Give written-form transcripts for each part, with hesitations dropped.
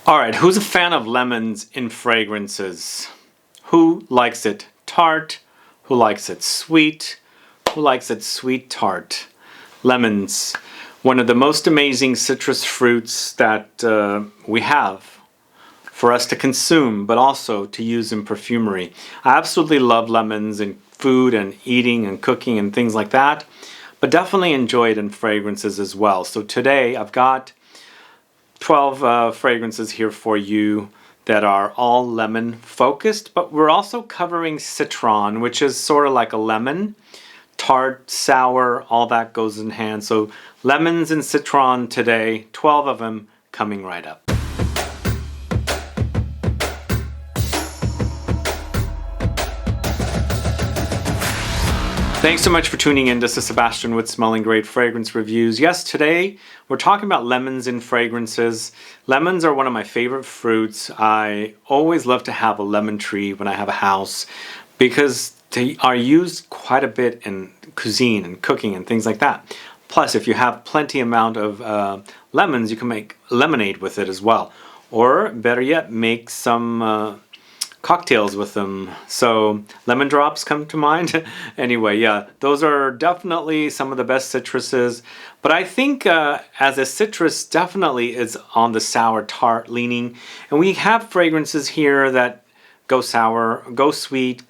Alright, who's a fan of lemons in fragrances? Who likes it tart? Who likes it sweet? Who likes it sweet tart? Lemons, one of the most amazing citrus fruits that we have for us to consume, but also to use in perfumery. I absolutely love lemons in food and eating and cooking and things like that, but definitely enjoy it in fragrances as well. So today I've got 12 fragrances here for you that are all lemon focused, but we're also covering Citron, which is sort of like a lemon. Tart, sour, all that goes in hand. So lemons and Citron today, 12 of them coming right up. Thanks so much for tuning in. This is Sebastian with Smelling Great Fragrance Reviews. Yes, today we're talking about lemons in fragrances. Lemons are one of my favorite fruits. I always love to have a lemon tree when I have a house because they are used quite a bit in cuisine and cooking and things like that. Plus, if you have plenty amount of lemons, you can make lemonade with it as well. Or better yet, make some cocktails with them. So lemon drops come to mind. Anyway, yeah, those are definitely some of the best citruses. But I think as a citrus, definitely is on the sour tart leaning. And we have fragrances here that go sour, go sweet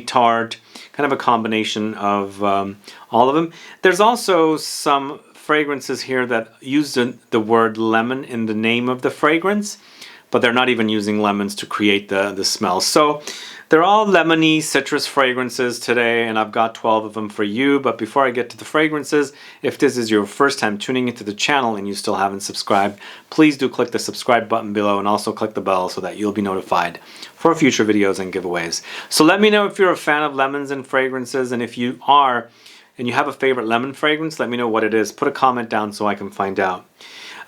tart, kind of a combination of all of them. There's also some fragrances here that use the word lemon in the name of the fragrance, but they're not even using lemons to create the smell. So they're all lemony citrus fragrances today, and I've got 12 of them for you. But before I get to the fragrances, if this is your first time tuning into the channel and you still haven't subscribed, please do click the subscribe button below and also click the bell so that you'll be notified for future videos and giveaways. So let me know if you're a fan of lemons and fragrances, and if you are and you have a favorite lemon fragrance, let me know what it is. Put a comment down so I can find out.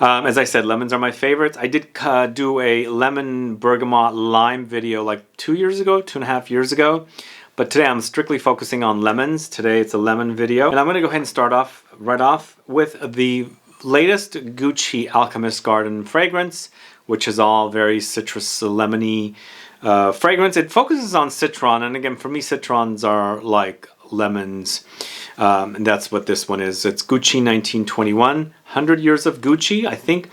As I said, lemons are my favorites. I did do a lemon bergamot lime video like 2 years ago, 2.5 years ago. But today I'm strictly focusing on lemons. Today it's a lemon video. And I'm going to go ahead and start off right off with the latest Gucci Alchemist Garden fragrance, which is all very citrus lemony fragrance. It focuses on citron. And again, for me, citrons are like lemons. And that's what this one is. It's Gucci 1921, 100 years of Gucci, I think.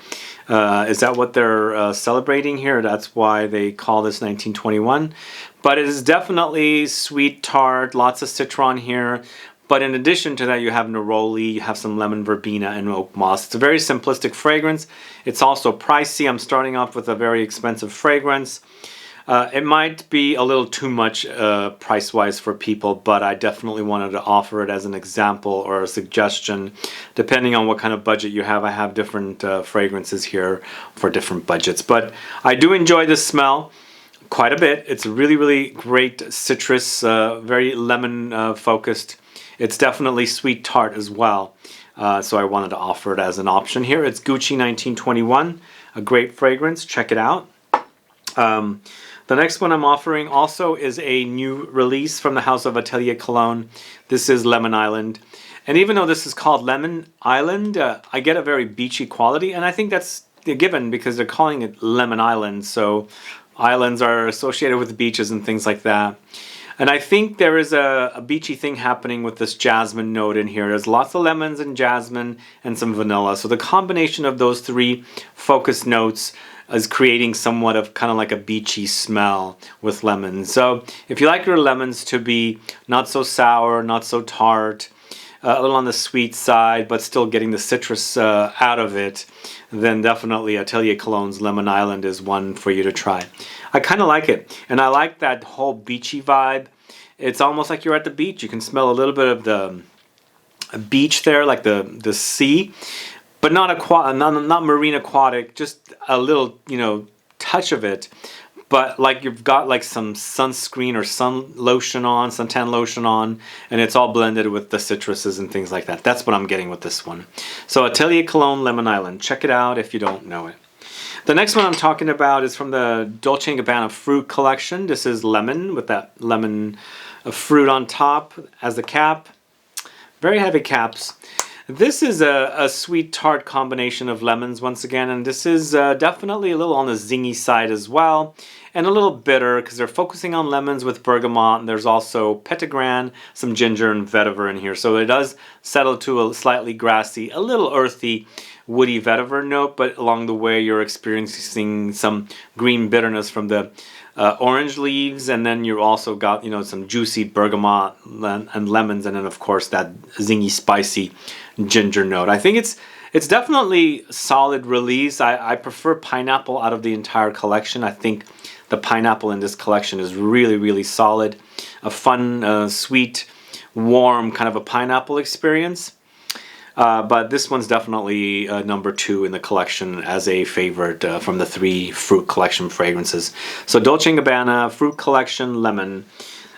Is that what they're celebrating here? That's why they call this 1921. But it is definitely sweet tart, lots of citron here. But in addition to that, you have Neroli, you have some lemon verbena and Oakmoss. It's a very simplistic fragrance. It's also pricey. I'm starting off with a very expensive fragrance. It might be a little too much price-wise for people, but I definitely wanted to offer it as an example or a suggestion, depending on what kind of budget you have. I have different fragrances here for different budgets, but I do enjoy the smell quite a bit. It's really, really great citrus, very lemon focused. It's definitely sweet tart as well, so I wanted to offer it as an option here. It's Gucci 1921, a great fragrance. Check it out. The next one I'm offering also is a new release from the house of Atelier Cologne. This is Lemon Island. And even though this is called Lemon Island, I get a very beachy quality. And I think that's a given because they're calling it Lemon Island. So islands are associated with beaches and things like that. And I think there is a beachy thing happening with this jasmine note in here. There's lots of lemons and jasmine and some vanilla. So the combination of those three focus notes is creating somewhat of kind of like a beachy smell with lemons. So if you like your lemons to be not so sour, not so tart, a little on the sweet side, but still getting the citrus out of it, then definitely Atelier Cologne's Lemon Island is one for you to try. I kind of like it, and I like that whole beachy vibe. It's almost like you're at the beach. You can smell a little bit of the beach there, like the sea. But not marine aquatic, just a little, touch of it. But like you've got like some sunscreen or sun lotion on, suntan lotion on, and it's all blended with the citruses and things like that. That's what I'm getting with this one. So Atelier Cologne Lemon Island. Check it out if you don't know it. The next one I'm talking about is from the Dolce & Gabbana Fruit Collection. This is lemon with that lemon fruit on top as the cap. Very heavy caps. This is a sweet tart combination of lemons once again, and this is definitely a little on the zingy side as well, and a little bitter because they're focusing on lemons with bergamot, and there's also Petitgrain, some ginger, and vetiver in here. So it does settle to a slightly grassy, a little earthy, woody vetiver note, but along the way you're experiencing some green bitterness from the orange leaves, and then you also got, you know, some juicy bergamot and lemons, and then of course that zingy, spicy ginger note. I think it's definitely solid release. I prefer pineapple out of the entire collection. I think the pineapple in this collection is really, really solid. A fun, sweet, warm kind of a pineapple experience. But this one's definitely number 2 in the collection as a favorite from the 3 fruit collection fragrances. So Dolce & Gabbana Fruit Collection Lemon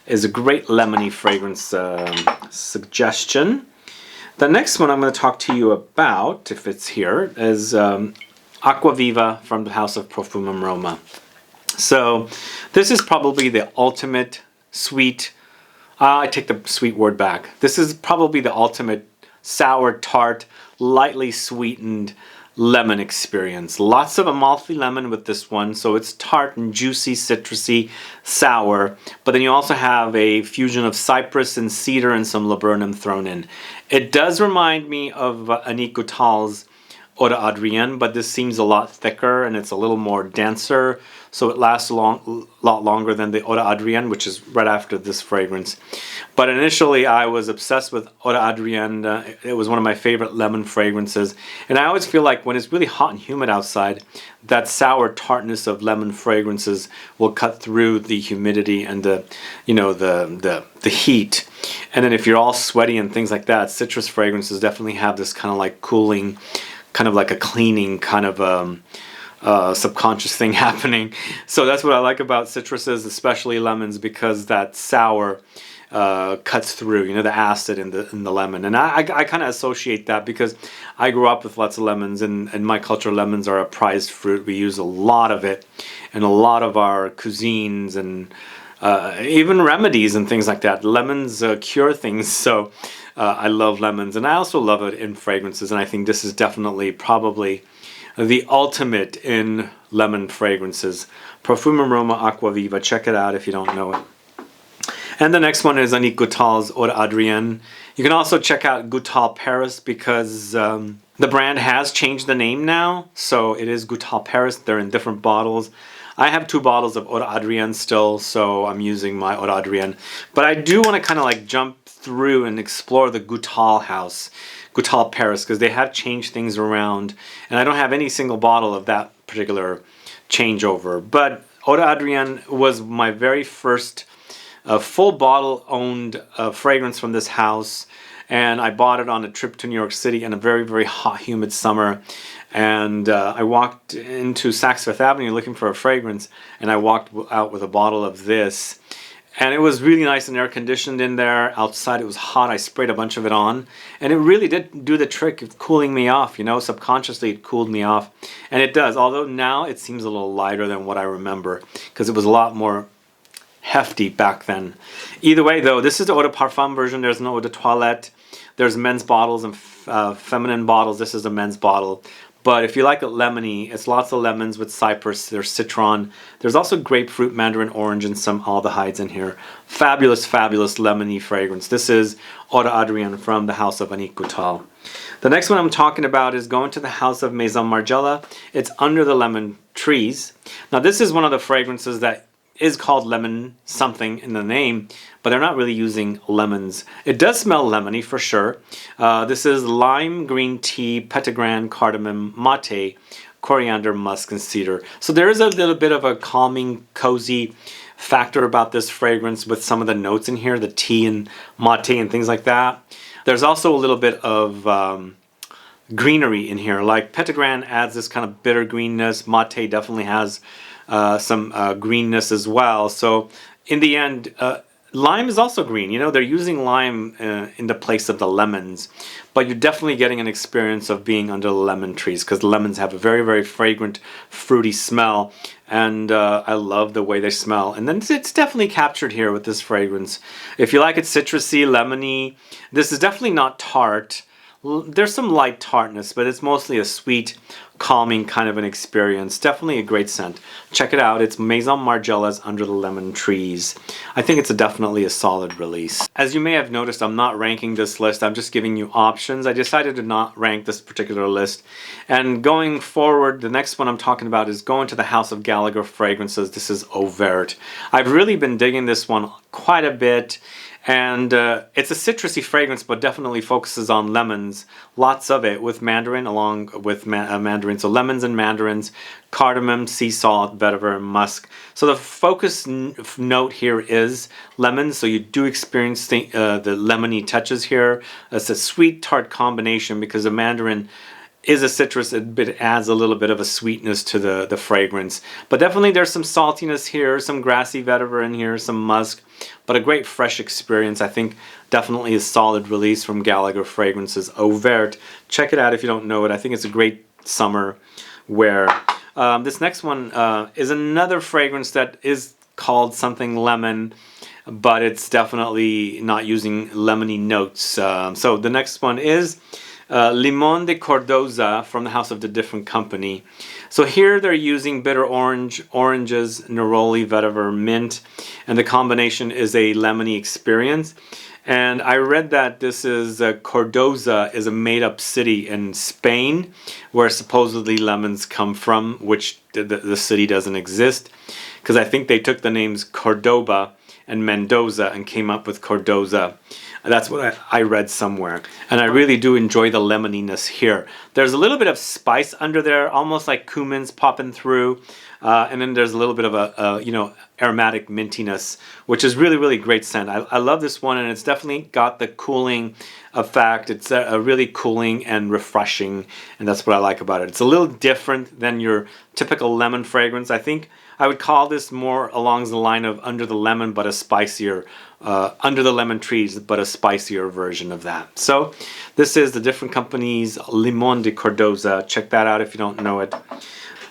is a great lemony fragrance suggestion. The next one I'm going to talk to you about, if it's here, is ACQUA VIVA from the house of PROFUMUM ROMA. So this is probably the ultimate sweet, I take the sweet word back. This is probably the ultimate sour, tart, lightly sweetened lemon experience. Lots of Amalfi lemon with this one, so it's tart and juicy, citrusy, sour, but then you also have a fusion of Cypress and Cedar and some Laburnum thrown in. It does remind me of ANNICK GOUTAL's Eau d'Adrienne, but this seems a lot thicker and it's a little more denser, so it lasts a lot longer than the Eau d'Adrienne, which is right after this fragrance. But initially I was obsessed with Eau d'Adrienne. It was one of my favorite lemon fragrances, and I always feel like when it's really hot and humid outside, that sour tartness of lemon fragrances will cut through the humidity and the, you know, the heat. And then if you're all sweaty and things like that, citrus fragrances definitely have this kind of like cooling, kind of like a cleaning kind of subconscious thing happening. So that's what I like about citruses, especially lemons, because that sour cuts through, you know, the acid in the lemon. And I kind of associate that because I grew up with lots of lemons, and in my culture lemons are a prized fruit. We use a lot of it in a lot of our cuisines and even remedies and things like that. Lemons cure things, so I love lemons, and I also love it in fragrances, and I think this is definitely probably the ultimate in lemon fragrances. PROFUMUM ROMA ACQUA VIVA. Check it out if you don't know it. And the next one is ANNICK GOUTAL's Eau d'Adrienne. You can also check out GOUTAL Paris because the brand has changed the name now, so it is GOUTAL Paris. They're in different bottles. I have 2 bottles of Eau d'Adrienne still, so I'm using my Eau d'Adrienne. But I do want to kind of like jump through and explore the GOUTAL house, GOUTAL Paris, because they have changed things around, and I don't have any single bottle of that particular changeover. But Eau d'Adrienne was my very first full bottle owned fragrance from this house, and I bought it on a trip to New York City in a very, very hot, humid summer. And I walked into Saks Fifth Avenue looking for a fragrance, and I walked out with a bottle of this. And it was really nice and air conditioned in there. Outside it was hot. I sprayed a bunch of it on, and it really did do the trick of cooling me off, you know. Subconsciously it cooled me off, and it does. Although now it seems a little lighter than what I remember, because it was a lot more hefty back then. Either way though, this is the Eau de Parfum version. There's no Eau de Toilette. There's men's bottles and feminine bottles. This is a men's bottle. But if you like it lemony, it's lots of lemons with Cypress. There's Citron. There's also grapefruit, mandarin orange, and some aldehydes in here. Fabulous, fabulous lemony fragrance. This is Eau d'Adrienne from the house of ANNICK GOUTAL. The next one I'm talking about is going to the house of Maison Margiela. It's Under the Lemon Trees. Now this is one of the fragrances that is called lemon something in the name, but they're not really using lemons. It does smell lemony for sure. This is lime green tea, Petitgrain, cardamom, mate, coriander, musk, and cedar. So there is a little bit of a calming, cozy factor about this fragrance with some of the notes in here, the tea and mate and things like that. There's also a little bit of greenery in here. Like Petitgrain adds this kind of bitter greenness. Mate definitely has some greenness as well. So in the end, lime is also green. You know, they're using lime in the place of the lemons, but you're definitely getting an experience of being under the lemon trees, because the lemons have a very, very fragrant, fruity smell, and I love the way they smell. And then it's definitely captured here with this fragrance. If you like it citrusy, lemony, this is definitely not tart There's some light tartness, but it's mostly a sweet, calming kind of an experience. Definitely a great scent. Check it out. It's Maison Margiela's Under the Lemon Trees. I think it's definitely a solid release. As you may have noticed, I'm not ranking this list. I'm just giving you options. I decided to not rank this particular list. And going forward, the next one I'm talking about is going to the House of Gallagher fragrances. This is Eau Verte. I've really been digging this one quite a bit. And it's a citrusy fragrance, but definitely focuses on lemons. Lots of it with mandarin along with mandarin. So lemons and mandarins, cardamom, sea salt, vetiver, and musk. So the focus note here is lemons. So you do experience the lemony touches here. It's a sweet tart combination because the mandarin is a citrus, it adds a little bit of a sweetness to the fragrance. But definitely there's some saltiness here, some grassy vetiver in here, some musk, but a great fresh experience. I think definitely a solid release from Gallagher Fragrances. Eau Verte. Check it out if you don't know it. I think it's a great summer wear. This next one is another fragrance that is called something lemon, but it's definitely not using lemony notes. So the next one is Limon de Cordoza from the House of the Different Company. So here they're using bitter oranges, neroli, vetiver, mint, and the combination is a lemony experience. And I read that this is Cordoza is a made-up city in Spain where supposedly lemons come from, which the city doesn't exist, because I think they took the names Cordoba and Mendoza and came up with Cordoza. That's what I read somewhere. And I really do enjoy the lemoniness here. There's a little bit of spice under there, almost like cumins popping through. And then there's a little bit of a aromatic mintiness, which is really, really great scent. I love this one, and it's definitely got the cooling effect. It's a really cooling and refreshing, and that's what I like about it. It's a little different than your typical lemon fragrance. I think I would call this more along the line of Under the Lemon, but a spicier, Under the Lemon Trees, but a spicier version of that. So this is the Different Company's Limon de Cordoza. Check that out if you don't know it.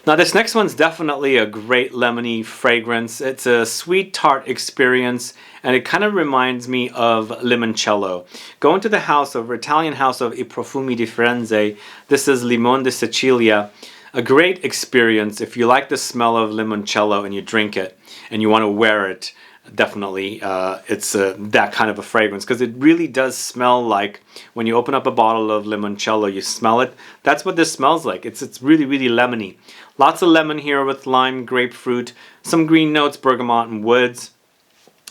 Now this next one's definitely a great lemony fragrance. It's a sweet tart experience, and it kind of reminds me of limoncello. Go into the Italian house of I Profumi di Firenze. This is Limon de Sicilia. A great experience if you like the smell of limoncello and you drink it and you want to wear it. Definitely it's that kind of a fragrance, because it really does smell like when you open up a bottle of limoncello, you smell it. That's what this smells like. It's really, really lemony. Lots of lemon here with lime, grapefruit, some green notes, bergamot, and woods.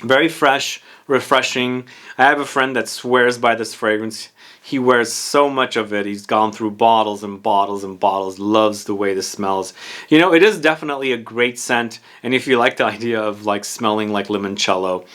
Very fresh, refreshing. I have a friend that swears by this fragrance. He wears so much of it. He's gone through bottles and bottles and bottles. Loves the way this smells. You know, it is definitely a great scent. And if you like the idea of like smelling like limoncello,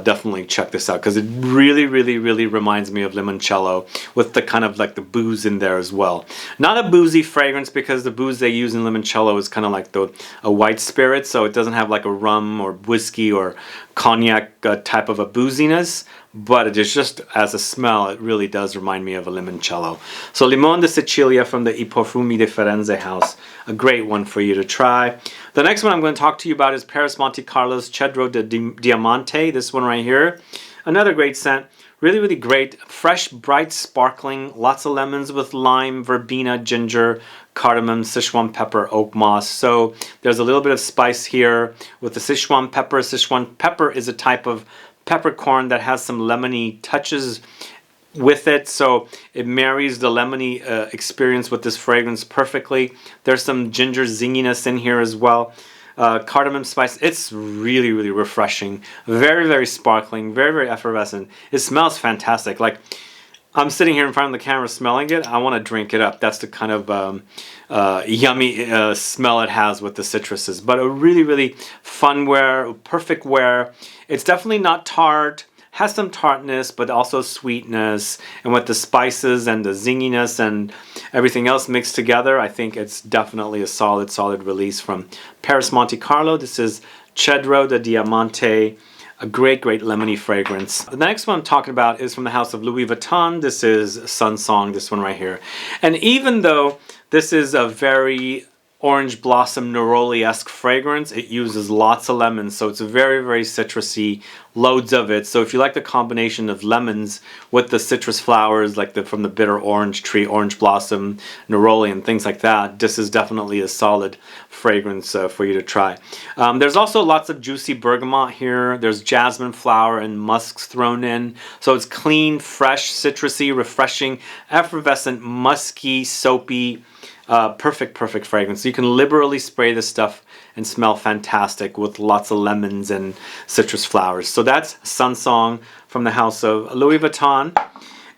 definitely check this out, because it really, really, really reminds me of limoncello with the kind of like the booze in there as well. Not a boozy fragrance, because the booze they use in limoncello is kind of like a white spirit, so it doesn't have like a rum or whiskey or cognac type of a booziness, but it is just, as a smell, it really does remind me of a limoncello. So Limon de Sicilia from the I Profumi di Firenze house, a great one for you to try. The next one I'm going to talk to you about is Paris Monte Carlo's Cedro de Diamante, this one right here. Another great scent. Really, really great. Fresh, bright, sparkling. Lots of lemons with lime, verbena, ginger, cardamom, Sichuan pepper, Oakmoss. So there's a little bit of spice here with the Sichuan pepper. Sichuan pepper is a type of peppercorn that has some lemony touches with it, so it marries the lemony experience with this fragrance perfectly. There's some ginger zinginess in here as well. Cardamom spice. It's really, really refreshing. Very, very sparkling. Very, very effervescent. It smells fantastic. Like, I'm sitting here in front of the camera smelling it. I want to drink it up. That's the kind of yummy smell it has with the citruses. But a really, really fun wear, perfect wear. It's definitely not tart. Has some tartness, but also sweetness. And with the spices and the zinginess and everything else mixed together, I think it's definitely a solid, solid release from Paris Monte Carlo. This is Cedro de Diamante. A great, great lemony fragrance. The next one I'm talking about is from the house of Louis Vuitton. This is Sun Song, this one right here. And even though this is a very orange blossom Neroli-esque fragrance. It uses lots of lemons, so it's very, very citrusy, loads of it. So if you like the combination of lemons with the citrus flowers, like from the bitter orange tree, orange blossom, Neroli, and things like that, this is definitely a solid fragrance for you to try. There's also lots of juicy bergamot here. There's jasmine flower and musks thrown in. So it's clean, fresh, citrusy, refreshing, effervescent, musky, soapy, perfect fragrance. So you can liberally spray this stuff and smell fantastic with lots of lemons and citrus flowers. So that's Sunsong from the house of Louis Vuitton.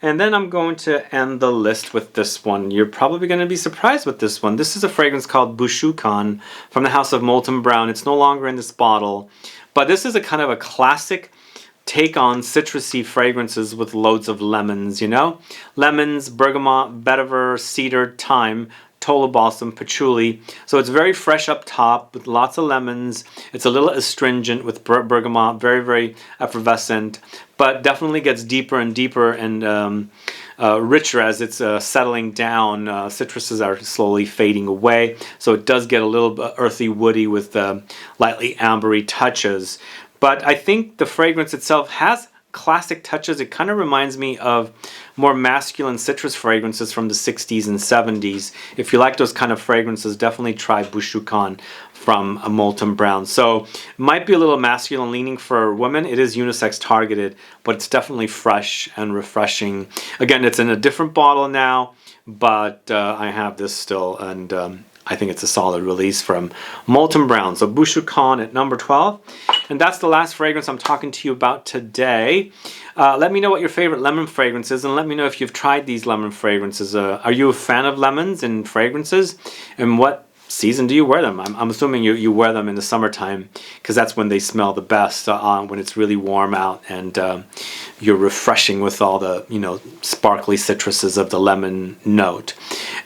And then I'm going to end the list with this one. You're probably going to be surprised with this one. This is a fragrance called Bouchoucan from the house of Molton Brown. It's no longer in this bottle, but this is a kind of a classic take on citrusy fragrances with loads of lemons, you know? Lemons, bergamot, vetiver, cedar, thyme, Tola balsam, patchouli. So it's very fresh up top with lots of lemons. It's a little astringent with bergamot, very, very effervescent, but definitely gets deeper and deeper and richer as it's settling down. Citruses are slowly fading away, so it does get a little bit earthy, woody with lightly ambery touches. But I think the fragrance itself has classic touches. It kind of reminds me of more masculine citrus fragrances from the 60s and 70s. If you like those kind of fragrances, definitely try Bouchoucan from a Molton Brown. So it might be a little masculine leaning for women. It is unisex targeted, but it's definitely fresh and refreshing. Again, it's in a different bottle now, but I have this still, and I think it's a solid release from Molton Brown. So Bouchoucan at number 12. And that's the last fragrance I'm talking to you about today. Let me know what your favorite lemon fragrance is, and let me know if you've tried these lemon fragrances. Are you a fan of lemons and fragrances? And what season do you wear them? I'm assuming you wear them in the summertime, because that's when they smell the best, when it's really warm out and you're refreshing with all the, you know, sparkly citruses of the lemon note.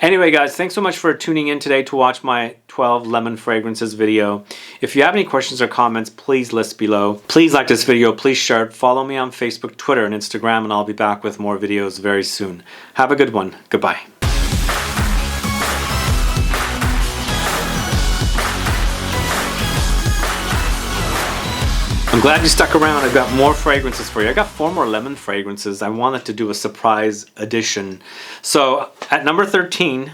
Anyway, guys, thanks so much for tuning in today to watch my 12 lemon fragrances video. If you have any questions or comments, please list below. Please like this video, please share it, follow me on Facebook, Twitter, and Instagram, and I'll be back with more videos very soon. Have a good one. Goodbye. I'm glad you stuck around. I've got more fragrances for you. I got 4 more lemon fragrances. I wanted to do a surprise edition. So at number 13,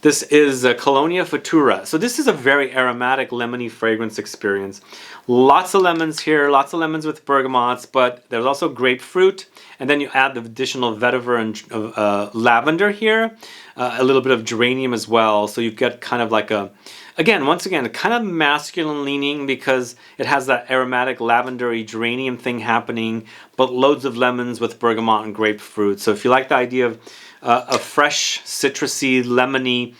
this is Colonia Futura. So this is a very aromatic lemony fragrance experience. Lots of lemons here, lots of lemons with bergamots, but there's also grapefruit. And then you add the additional vetiver and lavender here, a little bit of geranium as well. So you get kind of like a, once again, a kind of masculine leaning because it has that aromatic lavendery geranium thing happening, but loads of lemons with bergamot and grapefruit. So if you like the idea of a fresh, citrusy, lemony,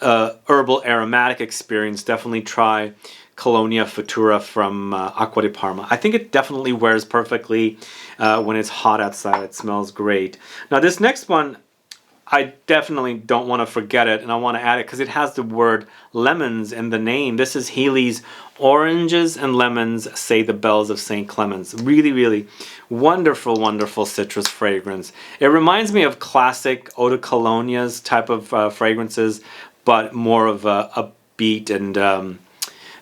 herbal aromatic experience, definitely try Colonia Futura from Acqua di Parma. I think it definitely wears perfectly when it's hot outside. It smells great. Now this next one, I definitely don't want to forget it, and I want to add it because it has the word lemons in the name. This is Healy's Oranges and Lemons Say the Bells of St. Clements. Really, really wonderful, wonderful citrus fragrance. It reminds me of classic Eau de Cologne's type of fragrances, but more of a upbeat and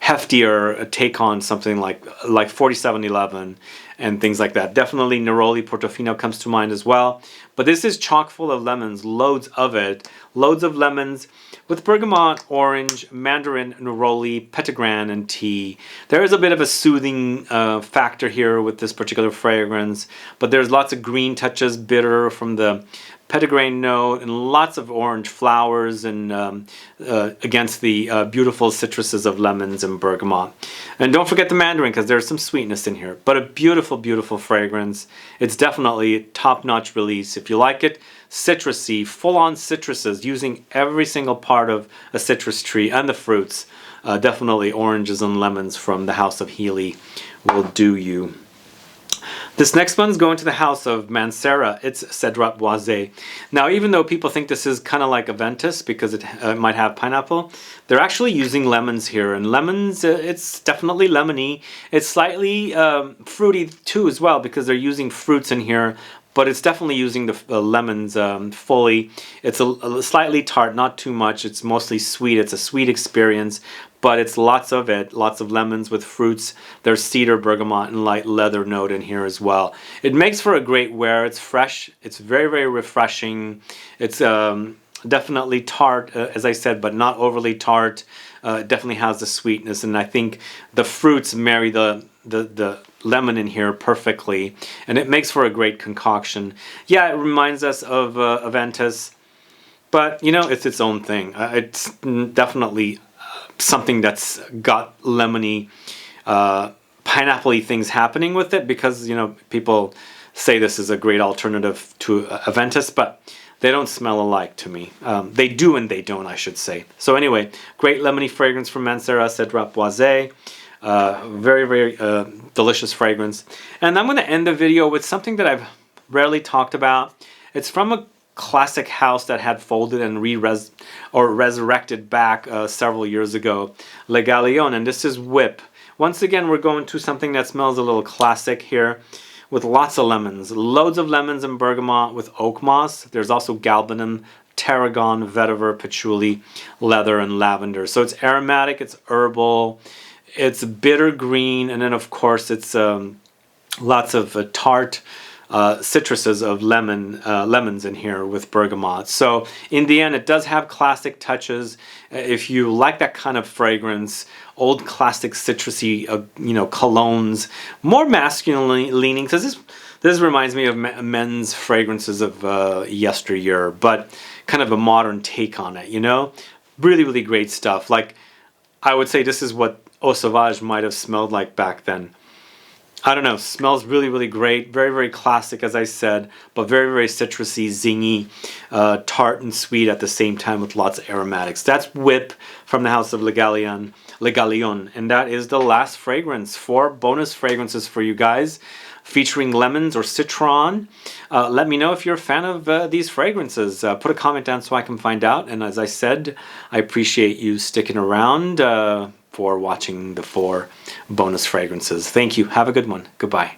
heftier take on something like 4711 and things like that. Definitely Neroli Portofino comes to mind as well. But this is chock full of lemons, loads of it. Loads of lemons with bergamot, orange, mandarin, neroli, petitgrain, and tea. There is a bit of a soothing factor here with this particular fragrance, but there's lots of green touches, bitter from the petitgrain note, and lots of orange flowers and against the beautiful citruses of lemons and bergamot. And don't forget the mandarin because there's some sweetness in here. But a beautiful, beautiful fragrance. It's definitely a top-notch release. If you like it, citrusy, full-on citruses, using every single part of a citrus tree and the fruits. Definitely oranges and lemons from the house of Healy will do you. This next one's going to the house of Mancera. It's Cedrat Boisé. Now, even though people think this is kind of like a Ventus because it might have pineapple, they're actually using lemons here. And lemons, it's definitely lemony. It's slightly fruity too as well because they're using fruits in here, but it's definitely using the lemons fully. It's a slightly tart, not too much. It's mostly sweet. It's a sweet experience, but it's lots of it, lots of lemons with fruits. There's cedar, bergamot, and light leather note in here as well. It makes for a great wear. It's fresh. It's very, very refreshing. It's definitely tart, as I said, but not overly tart. It definitely has the sweetness, and I think the fruits marry the lemon in here perfectly, and it makes for a great concoction. Yeah, it reminds us of Aventus, but you know, it's its own thing. It's definitely something that's got lemony, pineapple-y things happening with it, because you know, people say this is a great alternative to Aventus, but they don't smell alike to me. They do and they don't, I should say. So anyway, great lemony fragrance from Mancera Cedar Boisé. Very, very delicious fragrance. And I'm going to end the video with something that I've rarely talked about. It's from a classic house that had folded and resurrected back several years ago, Le Gallion, and this is Whip. Once again, we're going to something that smells a little classic here, with lots of lemons, loads of lemons and bergamot with Oakmoss. There's also galbanum, tarragon, vetiver, patchouli, leather, and lavender. So it's aromatic, it's herbal, it's bitter green, and then of course it's lots of tart citruses of lemons in here with bergamot. So in the end, it does have classic touches. If you like that kind of fragrance, old classic citrusy, you know, colognes, more masculine leaning, because this reminds me of men's fragrances of yesteryear, but kind of a modern take on it, you know? Really, really great stuff. Like, I would say this is what Eau Sauvage might have smelled like back then. I don't know, smells really, really great. Very, very classic, as I said, but very, very citrusy, zingy, tart and sweet at the same time with lots of aromatics. That's Whip from the house of Le Gallion, and that is the last fragrance. 4 bonus fragrances for you guys, featuring lemons or citron. Let me know if you're a fan of these fragrances. Put a comment down so I can find out. And as I said, I appreciate you sticking around for watching the 4 bonus fragrances. Thank you. Have a good one. Goodbye.